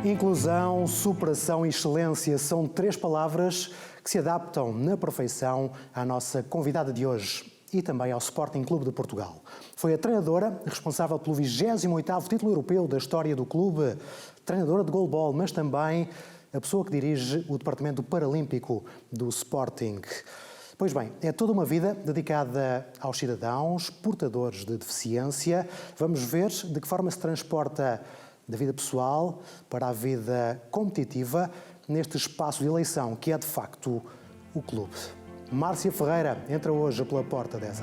Inclusão, superação e excelência são três palavras que se adaptam na perfeição à nossa convidada de hoje e também ao Sporting Clube de Portugal. Foi a treinadora responsável pelo 28º título europeu da história do clube, treinadora de goalball, mas também a pessoa que dirige o Departamento Paralímpico do Sporting. Pois bem, é toda uma vida dedicada aos cidadãos, portadores de deficiência. Vamos ver de que forma se transporta da vida pessoal para a vida competitiva neste espaço de eleição que é de facto o clube. Márcia Ferreira entra hoje pela porta dessa.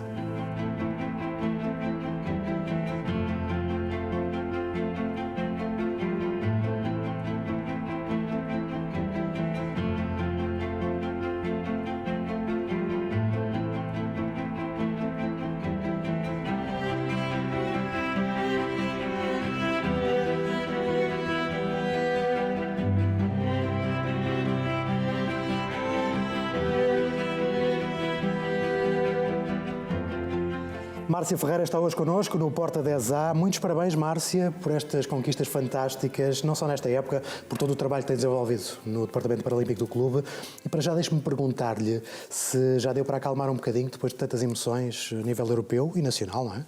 Márcia Ferreira está hoje connosco no Porta 10A. Muitos parabéns, Márcia, por estas conquistas fantásticas, não só nesta época, por todo o trabalho que tem desenvolvido no Departamento Paralímpico do clube. E para já deixe-me perguntar-lhe se já deu para acalmar um bocadinho depois de tantas emoções a nível europeu e nacional, não é?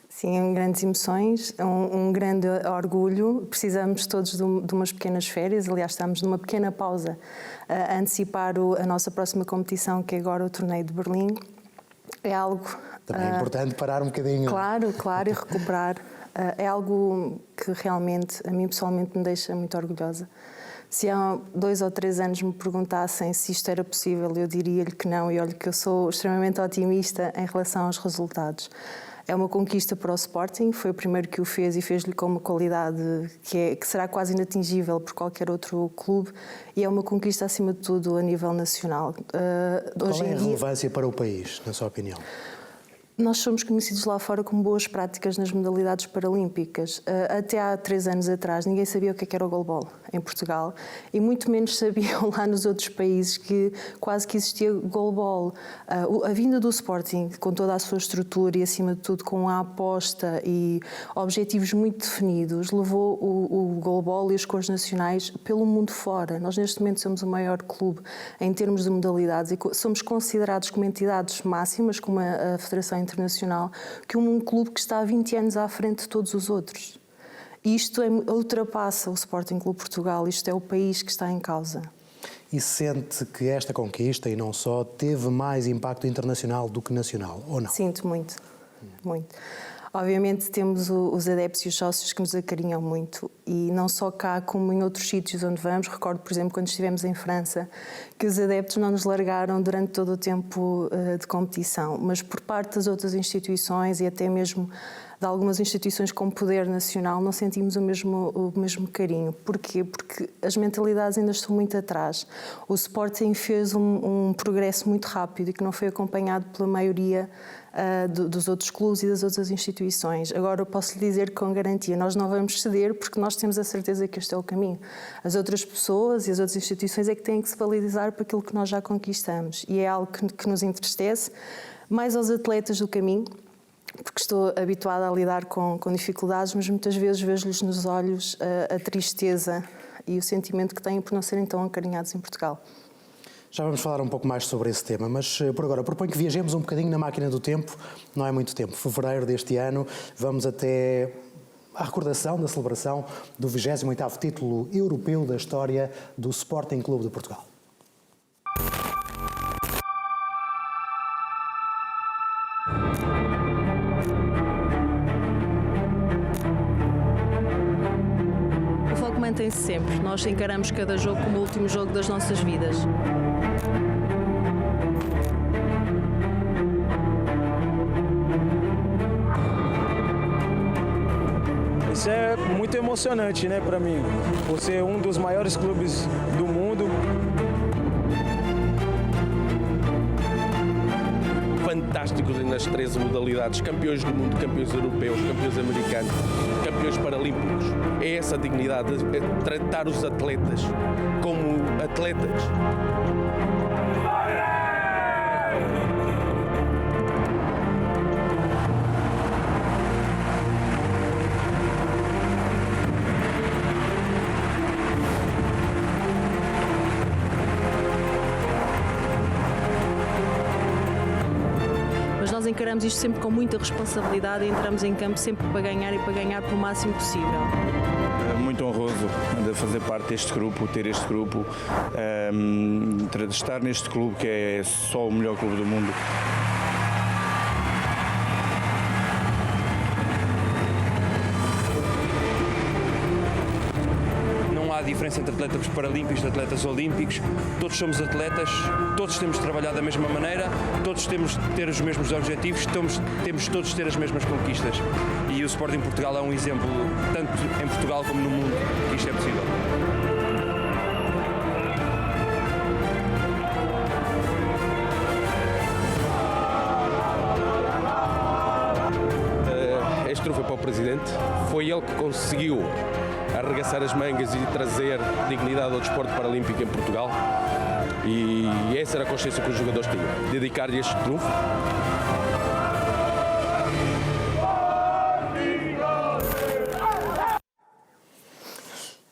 Sim, grandes emoções, um grande orgulho. Precisamos todos de umas pequenas férias. Aliás, estamos numa pequena pausa a antecipar a nossa próxima competição, que é agora o Torneio de Berlim. É algo... Também é importante parar um bocadinho. Claro, e recuperar. É algo que realmente, a mim pessoalmente, me deixa muito orgulhosa. Se há 2 ou 3 anos me perguntassem se isto era possível, eu diria-lhe que não. E olho que eu sou extremamente otimista em relação aos resultados. É uma conquista para o Sporting, foi o primeiro que o fez e fez-lhe com uma qualidade que será quase inatingível por qualquer outro clube, e é uma conquista acima de tudo a nível nacional. Qual é a relevância para o país, na sua opinião? Nós somos conhecidos lá fora como boas práticas nas modalidades paralímpicas. Até há 3 anos atrás ninguém sabia o que era o goalball em Portugal e muito menos sabiam lá nos outros países que quase que existia goalball. A vinda do Sporting, com toda a sua estrutura e acima de tudo com a aposta e objetivos muito definidos, levou o goalball e as cores nacionais pelo mundo fora. Nós neste momento somos o maior clube em termos de modalidades e somos considerados como entidades máximas, como a Federação Internacional, que um clube que está há 20 anos à frente de todos os outros. Isto ultrapassa o Sporting Clube Portugal, isto é o país que está em causa. E sente que esta conquista, e não só, teve mais impacto internacional do que nacional, ou não? Sinto muito, muito. Obviamente temos os adeptos e os sócios que nos acarinham muito, e não só cá como em outros sítios onde vamos. Recordo, por exemplo, quando estivemos em França, que os adeptos não nos largaram durante todo o tempo de competição, mas por parte das outras instituições e até mesmo de algumas instituições com poder nacional não sentimos o mesmo carinho. Porquê? Porque as mentalidades ainda estão muito atrás. O Sporting fez um progresso muito rápido e que não foi acompanhado pela maioria dos outros clubes e das outras instituições. Agora eu posso lhe dizer com garantia, nós não vamos ceder porque nós temos a certeza que este é o caminho. As outras pessoas e as outras instituições é que têm que se valorizar para aquilo que nós já conquistamos, e é algo que nos entristece, mais aos atletas do caminho, porque estou habituada a lidar com dificuldades, mas muitas vezes vejo-lhes nos olhos a tristeza e o sentimento que têm por não serem tão acarinhados em Portugal. Já vamos falar um pouco mais sobre esse tema, mas por agora proponho que viajemos um bocadinho na máquina do tempo. Não é muito tempo, fevereiro deste ano, vamos até à recordação da celebração do 28º título europeu da história do Sporting Clube de Portugal. O foco mantém-se sempre. Nós encaramos cada jogo como o último jogo das nossas vidas. Isso é muito emocionante, né, para mim, por ser um dos maiores clubes do mundo. Fantásticos nas 13 modalidades, campeões do mundo, campeões europeus, campeões americanos, campeões paralímpicos. É essa a dignidade, é tratar os atletas como atletas. Mas nós encaramos isto sempre com muita responsabilidade e entramos em campo sempre para ganhar e para ganhar pelo máximo possível. É muito honroso de fazer parte deste grupo, ter este grupo, estar neste clube que é só o melhor clube do mundo. Há diferença entre atletas paralímpicos e atletas olímpicos, todos somos atletas, todos temos de trabalhar da mesma maneira, todos temos de ter os mesmos objetivos, temos todos de ter as mesmas conquistas. E o Sporting Portugal é um exemplo, tanto em Portugal como no mundo, que isto é possível. Este troféu para o Presidente, foi ele que conseguiu arregaçar as mangas e trazer dignidade ao desporto paralímpico em Portugal, e essa era a consciência que os jogadores tinham, dedicar-lhe este trunfo.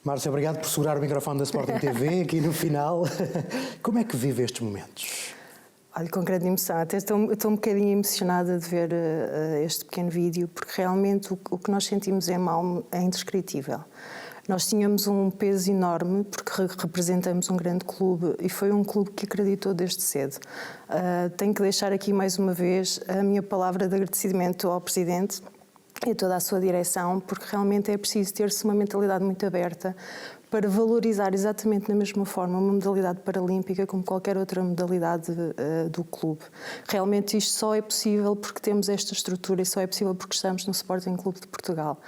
Márcia, obrigado por segurar o microfone da Sporting TV aqui no final. Como é que vive estes momentos? Olha, com grande emoção. Até estou um bocadinho emocionada de ver este pequeno vídeo, porque realmente o que nós sentimos em Malmö é indescritível. Nós tínhamos um peso enorme, porque representamos um grande clube e foi um clube que acreditou desde cedo. Tenho que deixar aqui mais uma vez a minha palavra de agradecimento ao Presidente e a toda a sua direção, porque realmente é preciso ter-se uma mentalidade muito aberta para valorizar exatamente da mesma forma uma modalidade paralímpica como qualquer outra modalidade do clube. Realmente isto só é possível porque temos esta estrutura e só é possível porque estamos no Sporting Clube de Portugal.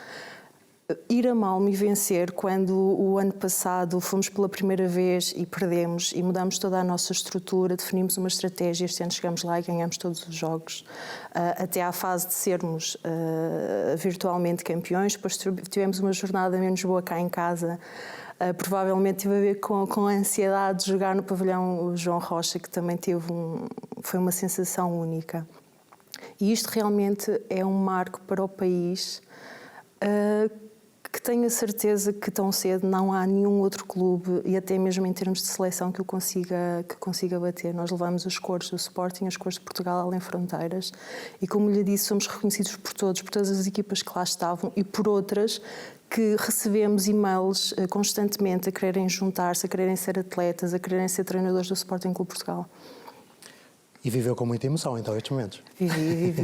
Ir a Malmö e vencer, quando o ano passado fomos pela primeira vez e perdemos e mudamos toda a nossa estrutura, definimos uma estratégia, este ano chegamos lá e ganhamos todos os jogos, até à fase de sermos virtualmente campeões. Depois tivemos uma jornada menos boa cá em casa, provavelmente teve a ver com a ansiedade de jogar no pavilhão João Rocha, que também foi uma sensação única. E isto realmente é um marco para o país, que tenho a certeza que tão cedo não há nenhum outro clube, e até mesmo em termos de seleção, que consiga bater. Nós levamos as cores do Sporting, as cores de Portugal além fronteiras, e como lhe disse, somos reconhecidos por todas as equipas que lá estavam e por outras que recebemos e-mails constantemente a quererem juntar-se, a quererem ser atletas, a quererem ser treinadores do Sporting Clube Portugal. E viveu com muita emoção, então, estes momentos? Vivi,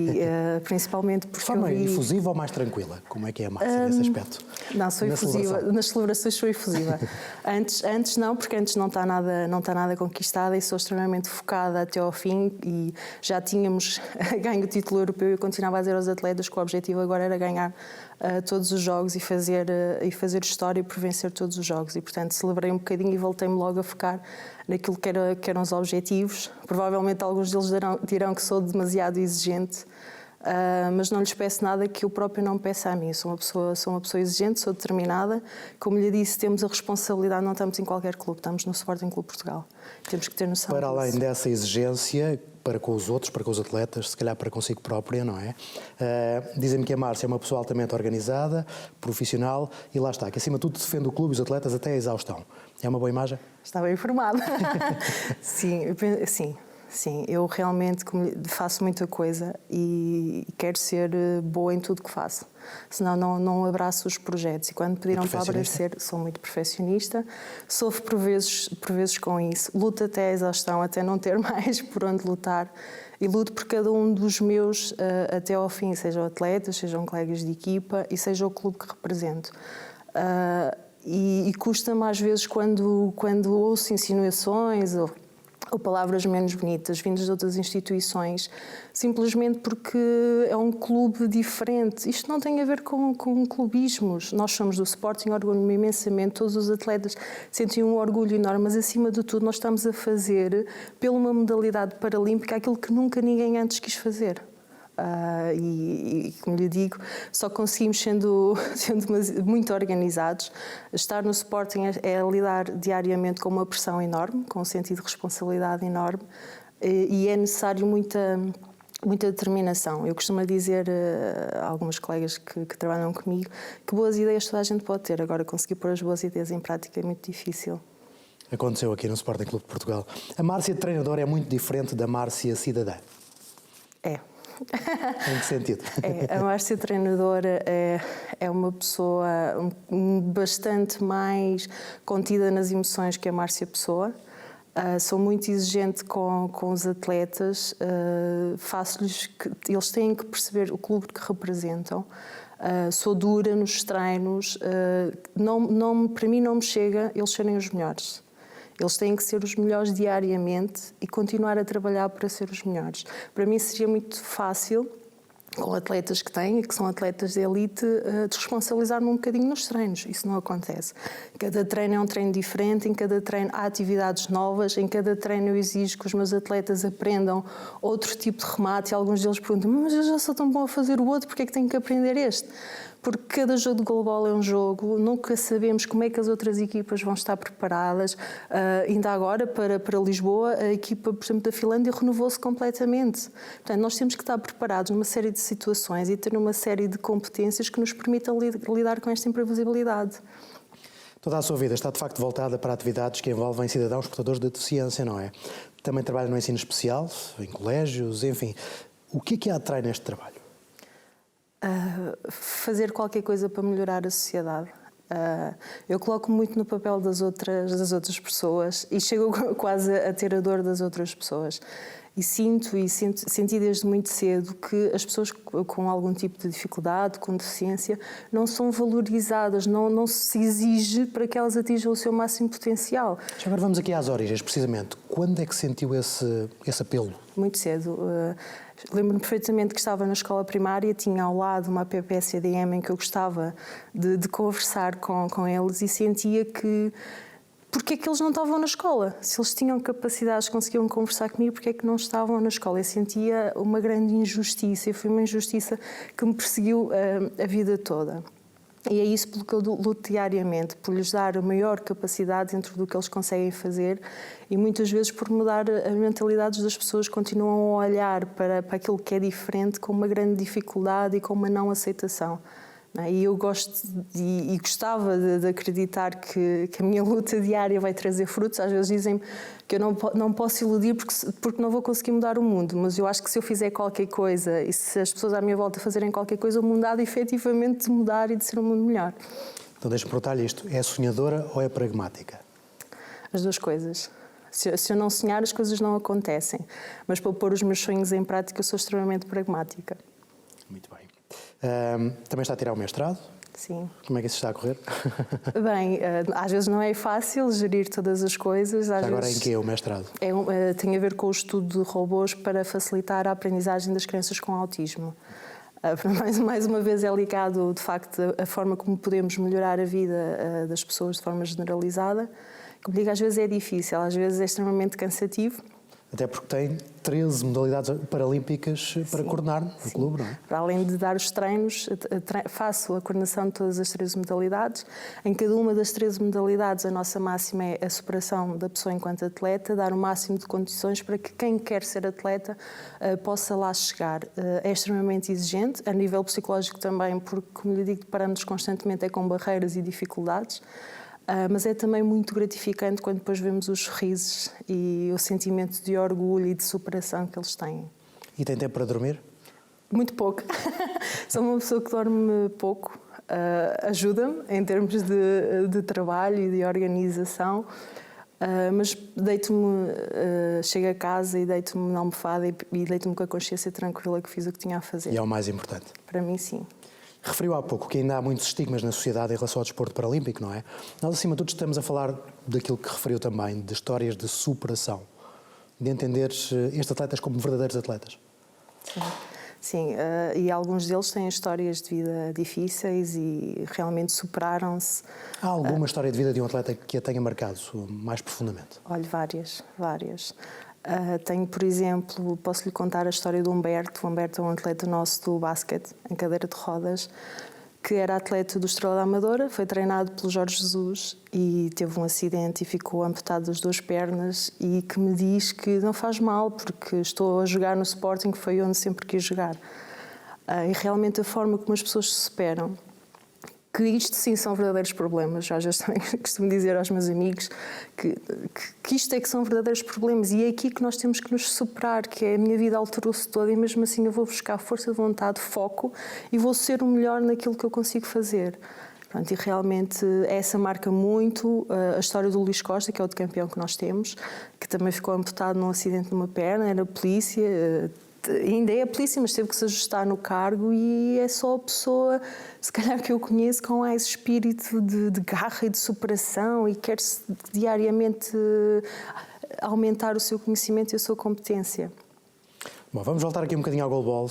principalmente porque... De forma efusiva ou mais tranquila? Como é que é a Márcia nesse aspecto? Não, sou efusiva. Nas celebrações sou efusiva. Antes não, porque antes não está nada conquistada, e sou extremamente focada até ao fim, e já tínhamos ganho o título europeu e eu continuava a dizer aos atletas que o objetivo agora era ganhar todos os jogos e fazer história por vencer todos os jogos. E, portanto, celebrei um bocadinho e voltei-me logo a focar naquilo que eram os objetivos. Provavelmente alguns deles dirão que sou demasiado exigente, mas não lhes peço nada que eu própria não peça a mim. Sou uma pessoa exigente, sou determinada. Como lhe disse, temos a responsabilidade, não estamos em qualquer clube, estamos no Sporting Clube Portugal. Temos que ter noção Para disso. além dessa exigência, para com os outros, para com os atletas, se calhar para consigo própria, não é? Dizem-me que a Márcia é uma pessoa altamente organizada, profissional, e lá está, que acima de tudo defende o clube e os atletas até à exaustão. É uma boa imagem? Está bem informada. Sim, eu realmente faço muita coisa e quero ser boa em tudo que faço. Senão não abraço os projetos. E quando pediram para aparecer, sou muito perfeccionista, sofro por vezes com isso, luto até à exaustão, até não ter mais por onde lutar. E luto por cada um dos meus até ao fim, sejam atletas, sejam colegas de equipa e seja o clube que represento. E custa-me às vezes quando ouço insinuações ou palavras menos bonitas vindas de outras instituições, simplesmente porque é um clube diferente. Isto não tem a ver com clubismos. Nós somos do Sporting, orgulho-me imensamente, todos os atletas sentem um orgulho enorme, mas acima de tudo nós estamos a fazer, pela uma modalidade paralímpica, aquilo que nunca ninguém antes quis fazer. E como lhe digo, só conseguimos sendo muito organizados. Estar no Sporting é lidar diariamente com uma pressão enorme, com um sentido de responsabilidade enorme, e é necessário muita determinação. Eu costumo dizer a algumas colegas que trabalham comigo que boas ideias toda a gente pode ter, agora conseguir pôr as boas ideias em prática é muito difícil. Aconteceu aqui no Sporting Clube de Portugal. A Márcia treinadora é muito diferente da Márcia cidadã. Em que sentido? A Márcia treinadora é uma pessoa bastante mais contida nas emoções que a Márcia pessoa. Sou muito exigente com os atletas, faço-lhes que eles têm que perceber o clube que representam. Sou dura nos treinos, para mim não me chega eles serem os melhores. Eles têm que ser os melhores diariamente e continuar a trabalhar para ser os melhores. Para mim seria muito fácil, com atletas que têm, que são atletas de elite, desresponsabilizar-me um bocadinho nos treinos. Isso não acontece. Cada treino é um treino diferente, em cada treino há atividades novas, em cada treino eu exijo que os meus atletas aprendam outro tipo de remate e alguns deles perguntam, mas eu já sou tão bom a fazer o outro, porque é que tenho que aprender este? Porque cada jogo de goalball é um jogo, nunca sabemos como é que as outras equipas vão estar preparadas. Ainda agora, para Lisboa, a equipa, por exemplo, da Finlândia renovou-se completamente. Portanto, nós temos que estar preparados numa série de situações e ter uma série de competências que nos permitam lidar com esta imprevisibilidade. Toda a sua vida está, de facto, voltada para atividades que envolvem cidadãos portadores de deficiência, não é? Também trabalha no ensino especial, em colégios, enfim. O que atrai neste trabalho? Fazer qualquer coisa para melhorar a sociedade. Eu coloco muito no papel das outras pessoas e chego quase a ter a dor das outras pessoas. E senti desde muito cedo que as pessoas com algum tipo de dificuldade, com deficiência, não são valorizadas, não se exige para que elas atinjam o seu máximo potencial. Já agora vamos aqui às origens, precisamente. Quando é que sentiu esse apelo? Muito cedo. Lembro-me perfeitamente que estava na escola primária, tinha ao lado uma PPSDM em que eu gostava de conversar com eles e sentia que porque é que eles não estavam na escola? Se eles tinham capacidades, conseguiam conversar comigo, porque é que não estavam na escola? Eu sentia uma grande injustiça e foi uma injustiça que me perseguiu a vida toda. E é isso pelo que eu luto diariamente, por lhes dar a maior capacidade dentro do que eles conseguem fazer e muitas vezes por mudar as mentalidades das pessoas, continuam a olhar para aquilo que é diferente com uma grande dificuldade e com uma não aceitação. E eu gosto e gostava de acreditar que a minha luta diária vai trazer frutos. Às vezes dizem-me que eu não posso iludir porque não vou conseguir mudar o mundo, mas eu acho que se eu fizer qualquer coisa e se as pessoas à minha volta fazerem qualquer coisa, o mundo há de efetivamente de mudar e de ser um mundo melhor. Então deixa-me perguntar-lhe isto, é sonhadora ou é pragmática? As duas coisas. Se eu não sonhar, as coisas não acontecem, mas para pôr os meus sonhos em prática eu sou extremamente pragmática. Muito bem. Também está a tirar o mestrado? Sim. Como é que isso está a correr? Bem, às vezes não é fácil gerir todas as coisas. Agora em que é o mestrado? Tem a ver com o estudo de robôs para facilitar a aprendizagem das crianças com autismo. Mais uma vez é ligado, de facto, a forma como podemos melhorar a vida das pessoas de forma generalizada. Como digo, às vezes é difícil, às vezes é extremamente cansativo. Até porque tem 13 modalidades paralímpicas para coordenar no clube, não é? Para além de dar os treinos, faço a coordenação de todas as 13 modalidades. Em cada uma das 13 modalidades, a nossa máxima é a superação da pessoa enquanto atleta, dar o máximo de condições para que quem quer ser atleta possa lá chegar. É extremamente exigente, a nível psicológico também, porque, como lhe digo, deparamos constantemente com barreiras e dificuldades. Mas é também muito gratificante quando depois vemos os sorrisos e o sentimento de orgulho e de superação que eles têm. E tem tempo para dormir? Muito pouco. Sou uma pessoa que dorme pouco. Ajuda-me em termos de trabalho e de organização. Mas deito-me, chego a casa e deito-me na almofada e deito-me com a consciência tranquila que fiz o que tinha a fazer. E é o mais importante. Para mim, sim. Referiu há pouco que ainda há muitos estigmas na sociedade em relação ao desporto paralímpico, não é? Nós, acima de tudo, estamos a falar daquilo que referiu também, de histórias de superação, de entender estes atletas como verdadeiros atletas. Sim, e alguns deles têm histórias de vida difíceis e realmente superaram-se. Há alguma história de vida de um atleta que a tenha marcado mais profundamente? Olha, várias. Tenho, por exemplo, posso-lhe contar a história do Humberto. O Humberto é um atleta nosso do basquete, em cadeira de rodas, que era atleta do Estrela da Amadora, foi treinado pelo Jorge Jesus e teve um acidente e ficou amputado das duas pernas e que me diz que não faz mal, porque estou a jogar no Sporting, que foi onde sempre quis jogar. E realmente a forma como as pessoas se superam, que isto sim são verdadeiros problemas. Já também costumo dizer aos meus amigos que isto é que são verdadeiros problemas e é aqui que nós temos que nos superar, que é a minha vida alterou-se toda e mesmo assim eu vou buscar força de vontade, foco e vou ser o melhor naquilo que eu consigo fazer. Pronto, e realmente essa marca muito a história do Luís Costa, que é o campeão que nós temos, que também ficou amputado num acidente numa perna, era polícia, ainda é a polícia, mas teve que se ajustar no cargo e é só a pessoa, se calhar que eu conheço, com mais espírito de garra e de superação e quer-se diariamente aumentar o seu conhecimento e a sua competência. Bom, vamos voltar aqui um bocadinho ao goalball.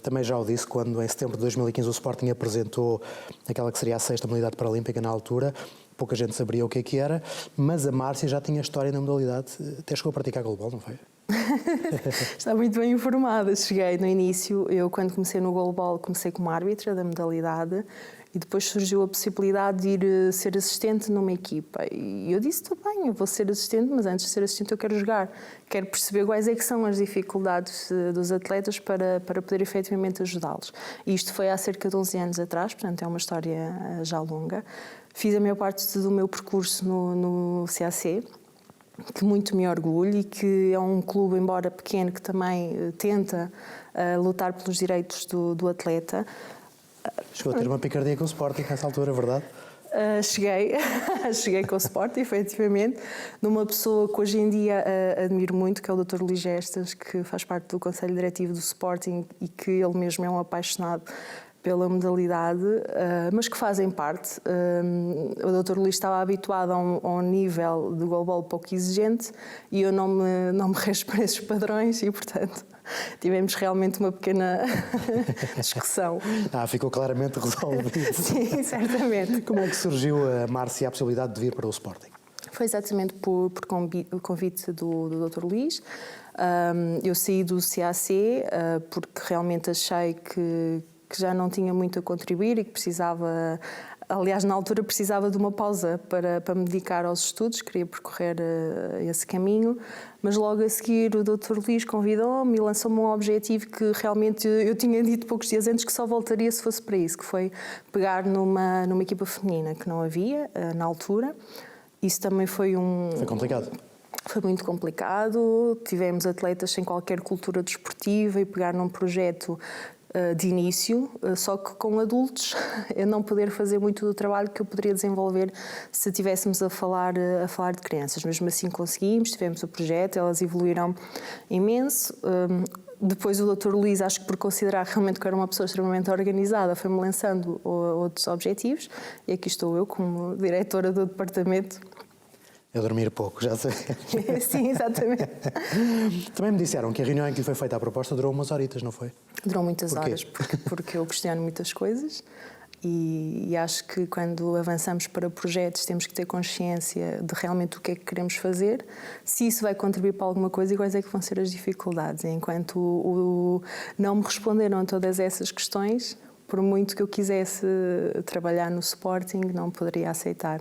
Também já o disse quando em setembro de 2015 o Sporting apresentou aquela que seria a 6ª modalidade paralímpica na altura. Pouca gente saberia o que é que era, mas a Márcia já tinha história na modalidade, até chegou a praticar goalball, não foi? Está muito bem informada. Cheguei no início, eu quando comecei no goalball comecei como árbitra da modalidade e depois surgiu a possibilidade de ir ser assistente numa equipa. E eu disse, tudo bem, eu vou ser assistente, mas antes de ser assistente eu quero jogar. Quero perceber quais é que são as dificuldades dos atletas para poder efetivamente ajudá-los. E isto foi há cerca de 11 anos atrás, portanto é uma história já longa. Fiz a maior parte do meu percurso no CAC, que muito me orgulho e que é um clube, embora pequeno, que também tenta lutar pelos direitos do atleta. Chegou a ter uma picardia com o Sporting nessa altura, verdade? Cheguei com o Sporting, efetivamente, numa pessoa que hoje em dia admiro muito, que é o Dr. Luís Gestas, que faz parte do Conselho Diretivo do Sporting e que ele mesmo é um apaixonado pela modalidade, mas que fazem parte. O Dr. Luís estava habituado a um nível de goalball pouco exigente e eu não me rejo para esses padrões e, portanto, tivemos realmente uma pequena discussão. Ficou claramente resolvido. Sim, certamente. Como é que surgiu a Márcia a possibilidade de vir para o Sporting? Foi exatamente por convite do Dr. Luís. Eu saí do CAC porque realmente achei que já não tinha muito a contribuir e que precisava, aliás, na altura precisava de uma pausa para me dedicar aos estudos, queria percorrer esse caminho, mas logo a seguir o Dr. Luís convidou-me e lançou-me um objetivo que realmente eu tinha dito poucos dias antes que só voltaria se fosse para isso, que foi pegar numa equipa feminina que não havia na altura. Isso também foi Foi complicado. Foi muito complicado, tivemos atletas sem qualquer cultura desportiva e pegar num projeto de início, só que com adultos, eu não poder fazer muito do trabalho que eu poderia desenvolver se estivéssemos a falar de crianças. Mesmo assim conseguimos, tivemos o projeto, elas evoluíram imenso. Depois o Dr. Luís, acho que por considerar realmente que era uma pessoa extremamente organizada, foi-me lançando outros objetivos e aqui estou eu como diretora do departamento. A dormir pouco, já sei. Sim, exatamente. Também me disseram que a reunião em que lhe foi feita a proposta durou umas horitas, não foi? Durou muitas horas, porque eu questiono muitas coisas e acho que quando avançamos para projetos temos que ter consciência de realmente o que é que queremos fazer, se isso vai contribuir para alguma coisa e quais é que vão ser as dificuldades. Enquanto não me responderam a todas essas questões, por muito que eu quisesse trabalhar no Sporting, não poderia aceitar.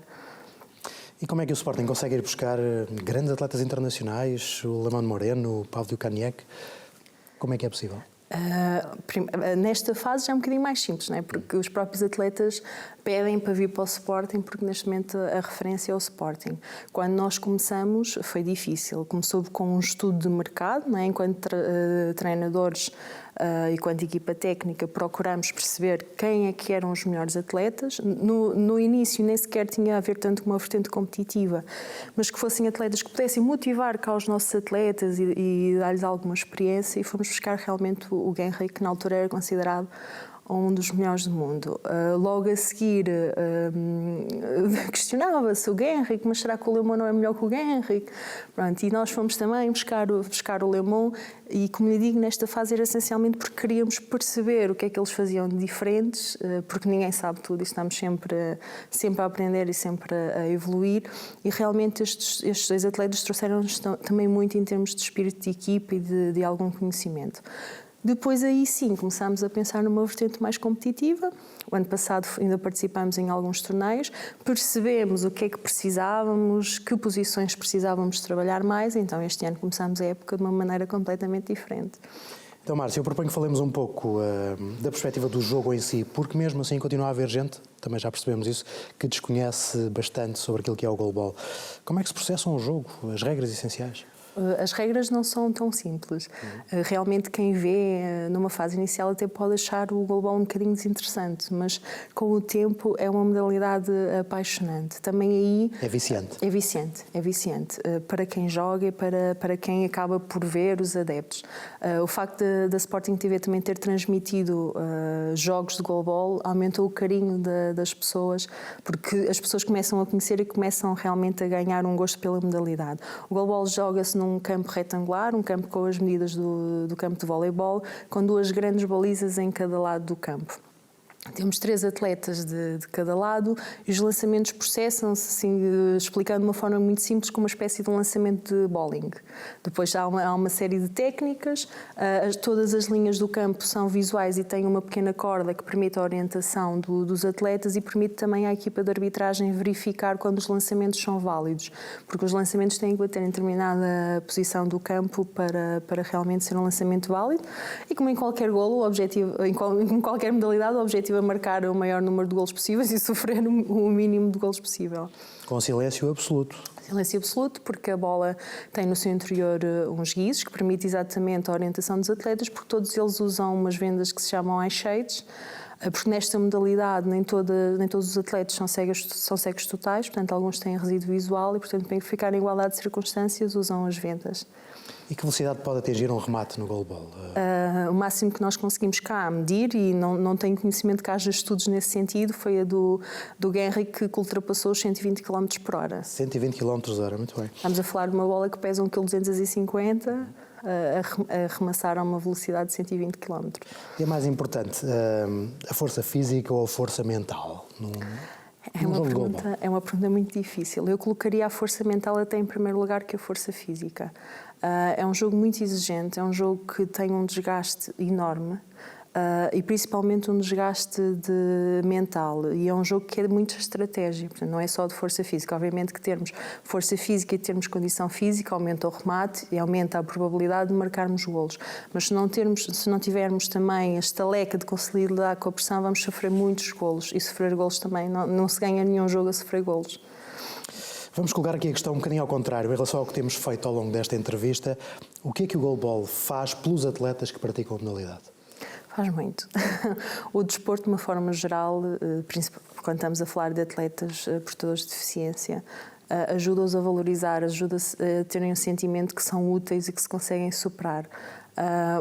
E como é que o Sporting consegue ir buscar grandes atletas internacionais, o Lemão Moreno, o Pavlio Kaniek? Como é que é possível? Nesta fase já é um bocadinho mais simples, não é? Porque os próprios atletas pedem para vir para o Sporting porque neste momento a referência é o Sporting. Quando nós começamos foi difícil, começou com um estudo de mercado, não é? Enquanto treinadores e enquanto equipa técnica procuramos perceber quem é que eram os melhores atletas. No início nem sequer tinha a ver tanto com uma vertente competitiva, mas que fossem atletas que pudessem motivar cá os nossos atletas e dar-lhes alguma experiência e fomos buscar realmente o Genri, que na altura era considerado um dos melhores do mundo. Logo a seguir questionava-se o Genrique, mas será que o Lemão não é melhor que o Genrique? Pronto, e nós fomos também buscar o Lemão e, como lhe digo, nesta fase era essencialmente porque queríamos perceber o que é que eles faziam de diferentes, porque ninguém sabe tudo e estamos sempre a aprender e sempre a evoluir e realmente estes dois atletas trouxeram-nos também muito em termos de espírito de equipa e de algum conhecimento. Depois aí sim começámos a pensar numa vertente mais competitiva. O ano passado ainda participámos em alguns torneios, percebemos o que é que precisávamos, que posições precisávamos trabalhar mais, então este ano começámos a época de uma maneira completamente diferente. Então, Márcio, eu proponho que falemos um pouco da perspectiva do jogo em si, porque mesmo assim continua a haver gente, também já percebemos isso, que desconhece bastante sobre aquilo que é o goalball. Como é que se processa um jogo, as regras essenciais? As regras não são tão simples. Realmente quem vê numa fase inicial até pode achar o goalball um bocadinho desinteressante, mas com o tempo é uma modalidade apaixonante. Também aí... É viciante. É viciante, é viciante. Para quem joga e para quem acaba por ver os adeptos. O facto da Sporting TV também ter transmitido jogos de goalball aumentou o carinho das pessoas, porque as pessoas começam a conhecer e começam realmente a ganhar um gosto pela modalidade. O goalball joga-se num campo retangular, um campo com as medidas do campo de voleibol, com 2 grandes balizas em cada lado do campo. Temos 3 atletas de cada lado e os lançamentos processam-se, assim, explicando de uma forma muito simples, como uma espécie de um lançamento de bowling. Depois há uma série de técnicas, todas as linhas do campo são visuais e têm uma pequena corda que permite a orientação dos atletas e permite também à equipa de arbitragem verificar quando os lançamentos são válidos, porque os lançamentos têm que bater em determinada posição do campo para realmente ser um lançamento válido. E como em qualquer golo, o objetivo, em qualquer modalidade, o objetivo a marcar o maior número de golos possíveis e sofrer o mínimo de golos possível. Com silêncio absoluto. Silêncio absoluto, porque a bola tem no seu interior uns guizos que permite exatamente a orientação dos atletas, porque todos eles usam umas vendas que se chamam eye shades, porque nesta modalidade nem todos os atletas são cegos totais, portanto alguns têm resíduo visual e, portanto, para ficar em igualdade de circunstâncias, usam as vendas. E que velocidade pode atingir um remate no goalball? O máximo que nós conseguimos cá medir, e não tenho conhecimento que haja estudos nesse sentido, foi a do Genrick, que ultrapassou os 120 km por hora. 120 km/h, muito bem. Estamos a falar de uma bola que pesa 1,250 kg, a arremessar a uma velocidade de 120 km. E é mais importante, a força física ou a força mental? É uma pergunta muito difícil. Eu colocaria a força mental até em primeiro lugar que a força física. É um jogo muito exigente, é um jogo que tem um desgaste enorme e principalmente um desgaste mental. E é um jogo que é de muita estratégia, portanto, não é só de força física. Obviamente que termos força física e termos condição física aumenta o remate e aumenta a probabilidade de marcarmos golos. Mas se não tivermos também a estaleca de conseguir lidar com a pressão, vamos sofrer muitos golos. E sofrer golos também, não se ganha nenhum jogo a sofrer golos. Vamos colocar aqui a questão um bocadinho ao contrário, em relação ao que temos feito ao longo desta entrevista. O que é que o goalball faz pelos atletas que praticam a modalidade? Faz muito. O desporto, de uma forma geral, quando estamos a falar de atletas portadores de deficiência, ajuda-os a valorizar, ajuda-os a terem um sentimento que são úteis e que se conseguem superar.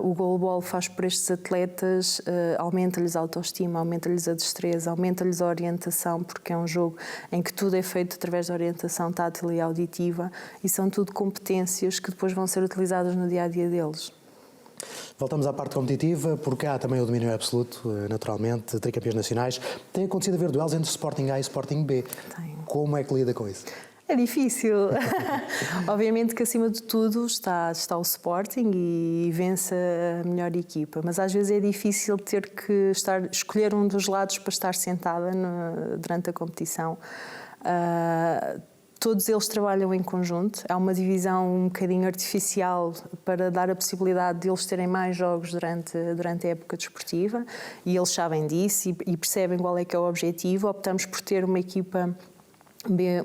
O goalball faz por estes atletas, aumenta-lhes a autoestima, aumenta-lhes a destreza, aumenta-lhes a orientação, porque é um jogo em que tudo é feito através da orientação tátil e auditiva e são tudo competências que depois vão ser utilizadas no dia-a-dia deles. Voltamos à parte competitiva, porque há também o domínio absoluto, naturalmente, tricampeões nacionais. Tem acontecido haver duelos entre Sporting A e Sporting B. Tem. Como é que lida com isso? É difícil. Obviamente que acima de tudo está o Sporting e vence a melhor equipa, mas às vezes é difícil ter que escolher um dos lados para estar sentada durante a competição. Todos eles trabalham em conjunto, há uma divisão um bocadinho artificial para dar a possibilidade de eles terem mais jogos durante a época desportiva e eles sabem disso e percebem qual é que é o objetivo. Optamos por ter uma equipa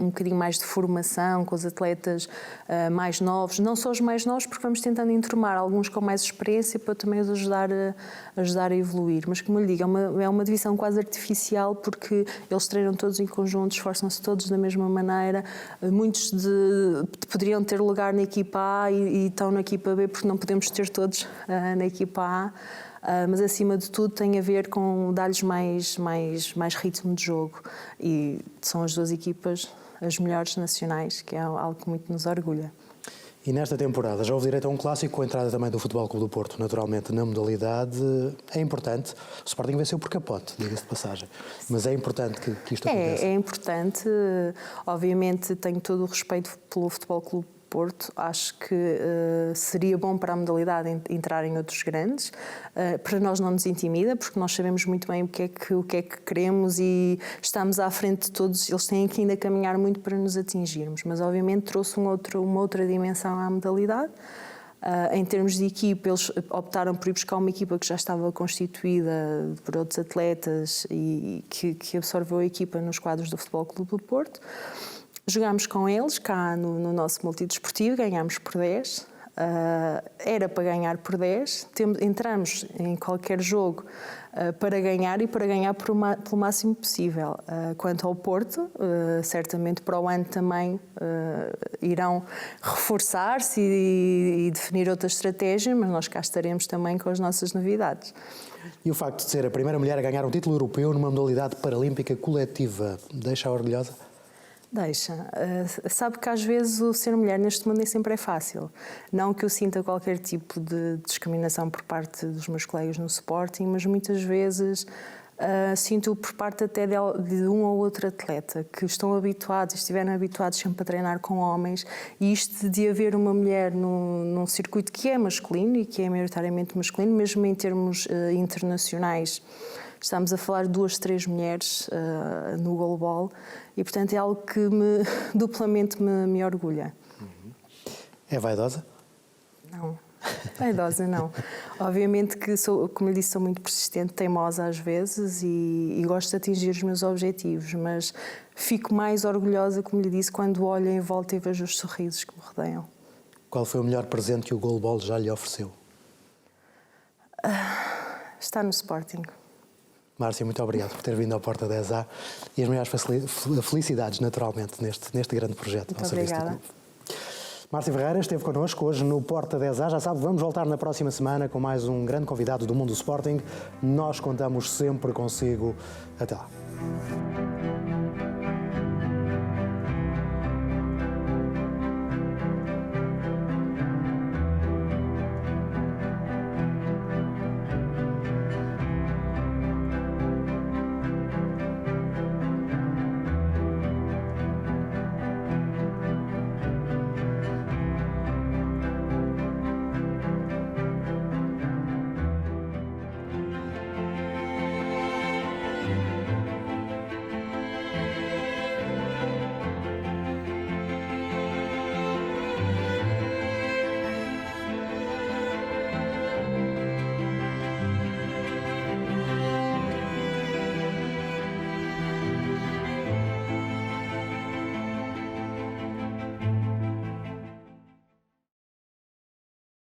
um bocadinho mais de formação, com os atletas mais novos, não só os mais novos, porque vamos tentando enturmar alguns com mais experiência para também os ajudar a evoluir. Mas, como eu lhe digo, é uma divisão quase artificial, porque eles treinam todos em conjunto, esforçam-se todos da mesma maneira. Muitos poderiam ter lugar na equipa A e estão na equipa B, porque não podemos ter todos na equipa A. Mas acima de tudo tem a ver com dar-lhes mais ritmo de jogo e são as duas equipas as melhores nacionais, que é algo que muito nos orgulha. E nesta temporada já houve direito a um clássico com a entrada também do Futebol Clube do Porto, naturalmente na modalidade. É importante, o Sporting venceu por capote, diga-se de passagem, mas é importante que isto aconteça. É importante, obviamente tenho todo o respeito pelo Futebol Clube Porto, acho que seria bom para a modalidade entrar em outros grandes. Para nós não nos intimida, porque nós sabemos muito bem o que é que queremos e estamos à frente de todos. Eles têm que ainda caminhar muito para nos atingirmos, mas obviamente trouxe uma outra dimensão à modalidade. Em termos de equipa, eles optaram por ir buscar uma equipa que já estava constituída por outros atletas e que absorveu a equipa nos quadros do Futebol Clube do Porto. Jogámos com eles cá no nosso multidesportivo, ganhámos por 10. Era para ganhar por 10. Entramos em qualquer jogo para ganhar e para ganhar pelo máximo possível. Quanto ao Porto, certamente para o ano também irão reforçar-se e definir outra estratégia, mas nós cá estaremos também com as nossas novidades. E o facto de ser a primeira mulher a ganhar um título europeu numa modalidade paralímpica coletiva deixa-a orgulhosa? Deixa. Sabe que às vezes o ser mulher neste mundo nem sempre é fácil. Não que eu sinta qualquer tipo de discriminação por parte dos meus colegas no Sporting, mas muitas vezes sinto por parte até de um ou outro atleta que estiveram habituados sempre a treinar com homens, e isto de haver uma mulher num circuito que é masculino e que é maioritariamente masculino, mesmo em termos internacionais. Estamos a falar de 2, 3 mulheres no goalball e, portanto, é algo que duplamente me orgulha. É vaidosa? Não, vaidosa não. Obviamente que, como lhe disse, sou muito persistente, teimosa às vezes e gosto de atingir os meus objetivos, mas fico mais orgulhosa, como lhe disse, quando olho em volta e vejo os sorrisos que me rodeiam. Qual foi o melhor presente que o goalball já lhe ofereceu? Está no Sporting. Márcia, muito obrigado por ter vindo ao Porta 10A e as maiores felicidades, naturalmente, neste grande projeto. Muito obrigada. Márcia Ferreira esteve connosco hoje no Porta 10A. Já sabe, vamos voltar na próxima semana com mais um grande convidado do mundo do Sporting. Nós contamos sempre consigo. Até lá.